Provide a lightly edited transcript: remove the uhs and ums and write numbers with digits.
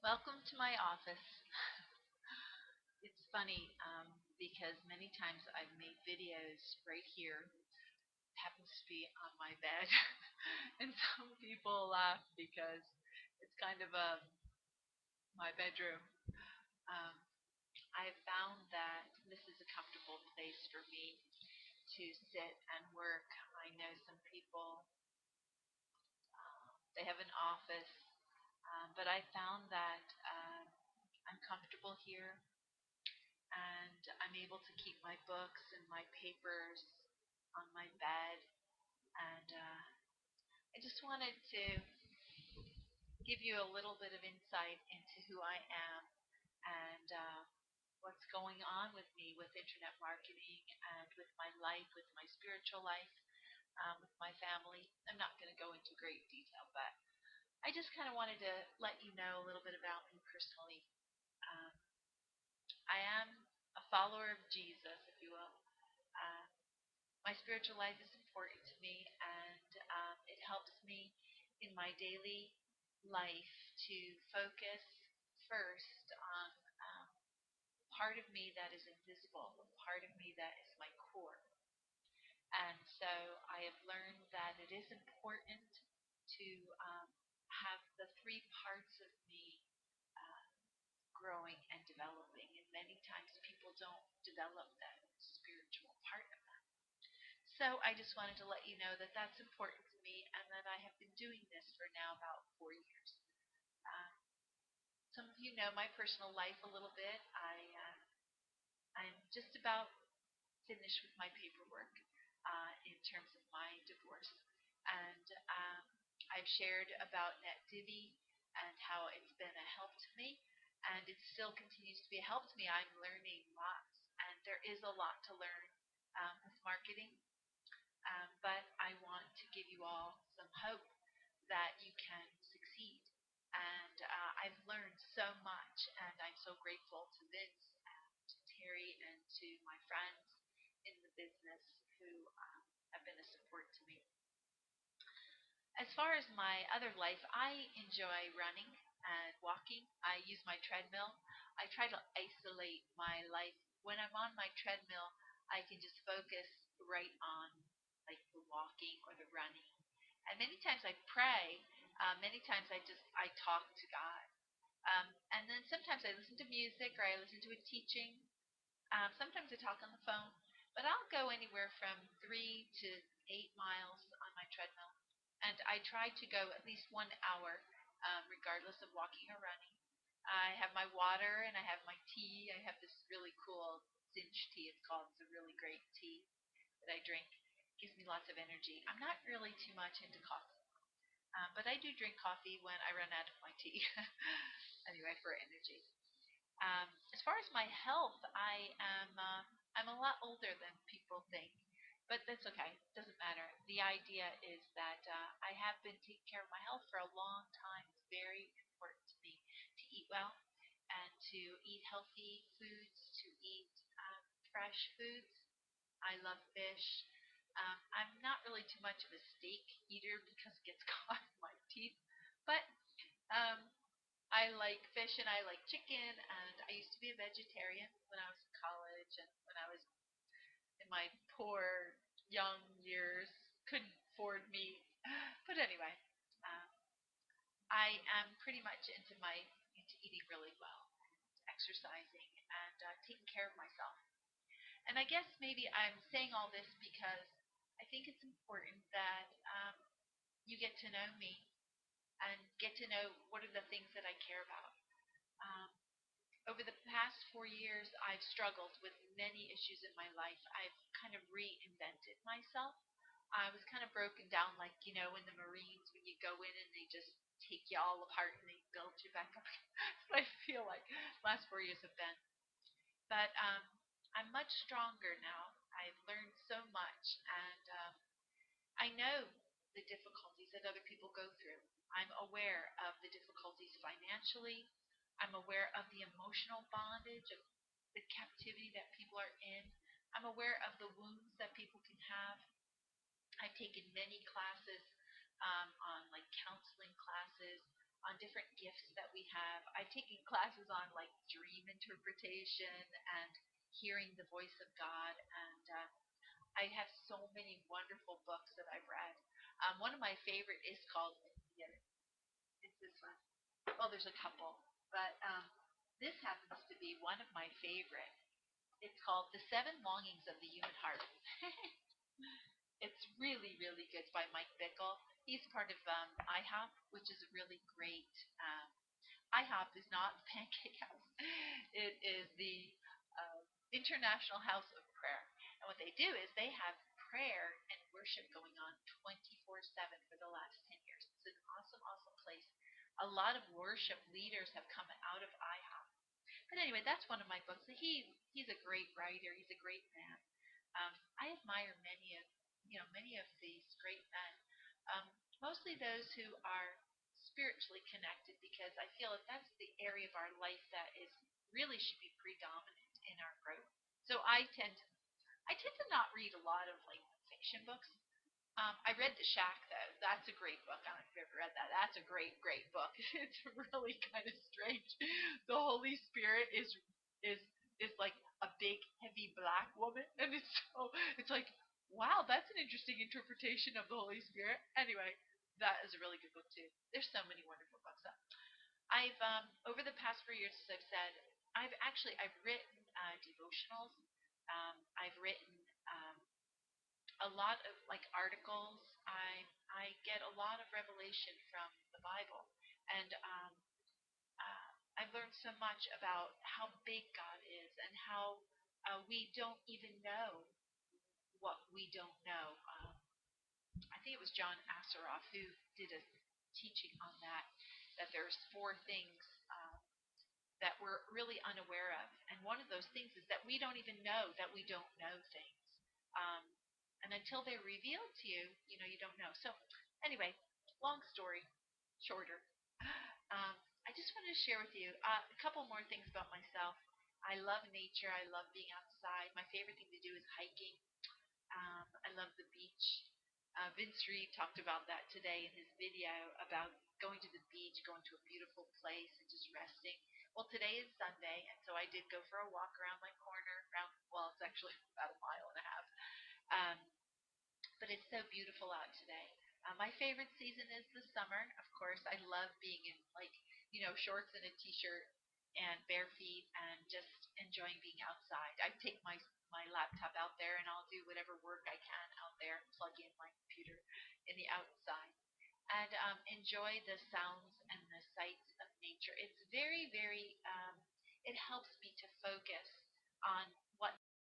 Welcome to my office. It's funny because many times I've made videos right here. It happens to be on my bed, and some people laugh because it's kind of my bedroom. Um, I've found that this is a comfortable place for me to sit and work. I know some people they have an office, but I found that I'm comfortable here and I'm able to keep my books and my papers on my bed. And I just wanted to give you a little bit of insight into who I am and what's going on with me with internet marketing and with my life, with my spiritual life, with my family. I'm not going to go into great detail, but I just kind of wanted to let you know a little bit about me personally. Um, I am a follower of Jesus, if you will. Uh, my spiritual life is important to me, and it helps me in my daily life to focus first on part of me that is invisible, the part of me that is my core. And so I have learned that it is important to um, have the three parts of me uh, growing and developing. And many times people don't develop that spiritual part of them. So I just wanted to let you know that that's important to me and that I have been doing this for now about 4 years. Uh, some of you know my personal life a little bit. I'm just about finished with my paperwork in terms of my divorce, and I've shared about NetDivvy and how it's been a help to me, and it still continues to be a help to me. I'm learning lots, and there is a lot to learn with marketing. But I want to give you all some hope that you can succeed. And I've learned so much, and I'm so grateful to Vince and to Terry and to my friends in the business who have been a support to me. As far as my other life, I enjoy running and walking. I use my treadmill. I try to isolate my life. When I'm on my treadmill, I can just focus right on like the walking or the running. And many times I pray. Many times I talk to God. And then sometimes I listen to music or I listen to a teaching. Sometimes I talk on the phone. But I'll go anywhere from 3 to 8 miles on my treadmill. And I try to go at least 1 hour, regardless of walking or running. I have my water and I have my tea. I have this really cool Zinch tea, it's called. It's a really great tea that I drink. It gives me lots of energy. I'm not really too much into coffee, but I do drink coffee when I run out of my tea. Anyway, for energy. As far as my health, I'm a lot older than people think, but that's okay. It doesn't matter. The idea is that I have been taking care of my health for a long time. It's very important to me to eat well and to eat healthy foods, to eat fresh foods. I love fish. I'm not really too much of a steak eater because it gets caught in my teeth, but um, I like fish and I like chicken, and I used to be a vegetarian when I was in college and when I was in my poor young years, couldn't afford meat. But anyway, um, I am pretty much into eating really well, exercising, and taking care of myself. And I guess maybe I'm saying all this because I think it's important that you get to know me and get to know what are the things that I care about. Um, Over the past 4 years, I've struggled with many issues in my life. I've kind of reinvented myself. I was kind of broken down, like, in the Marines, when you go in and they just take you all apart and they build you back up. That's what I feel like the last 4 years have been. But I'm much stronger now. I've learned so much, and I know the difficulties that other people go through. I'm aware of the difficulties financially. I'm aware of the emotional bondage, of the captivity that people are in. I'm aware of the wounds that people can have. I've taken many classes on like counseling classes, on different gifts that we have. I've taken classes on like dream interpretation and hearing the voice of God, and I have so many wonderful books that I've read. One of my favorite is called, yeah, it's this one. Well, there's a couple, but this happens to be one of my favorite. It's called The Seven Longings of the Human Heart. It's really, really good. It's by Mike Bickle. He's part of IHOP, which is a really great. IHOP is not the Pancake House. It is the International House of Prayer. And what they do is they have prayer and worship going on 24/7 for the last 10 years. It's an awesome, awesome place. A lot of worship leaders have come out of IHOP. But anyway, that's one of my books. He's a great writer. He's a great man. I admire many of these great men. Um, Mostly those who are spiritually connected, because I feel that that's the area of our life that is really should be predominant in our growth. So I tend to not read a lot of like fiction books. I read The Shack though. That's a great book. I don't know if you've ever read that. That's a great, great book. It's really kind of strange. The Holy Spirit is is like a big, heavy black woman, and it's like, wow, that's an interesting interpretation of the Holy Spirit. Anyway, that is a really good book too. There's so many wonderful books. I've over the past 4 years, as I've said, I've written devotionals. I've written um, a lot of like articles. I get a lot of revelation from the Bible, and I've learned so much about how big God is and how we don't even know what we don't know. I think it was John Asseroff who did a teaching on that. That there's four things that we're really unaware of, and one of those things is that we don't even know that we don't know things. Um, and until they're revealed to you, you don't know. So, anyway, long story shorter. I just wanted to share with you a couple more things about myself. I love nature. I love being outside. My favorite thing to do is hiking. I love the beach. Vince Reed talked about that today in his video about going to the beach, going to a beautiful place, and just resting. Well, today is Sunday, and so I did go for a walk around my corner. Well, it's actually about a mile and a half. Um, but it's so beautiful out today. My favorite season is the summer. Of course, I love being in shorts and a t-shirt and bare feet and just enjoying being outside. I take my laptop out there and I'll do whatever work I can out there, plug in my computer in the outside, and enjoy the sounds and the sights of nature. It's very, very. It helps me to focus on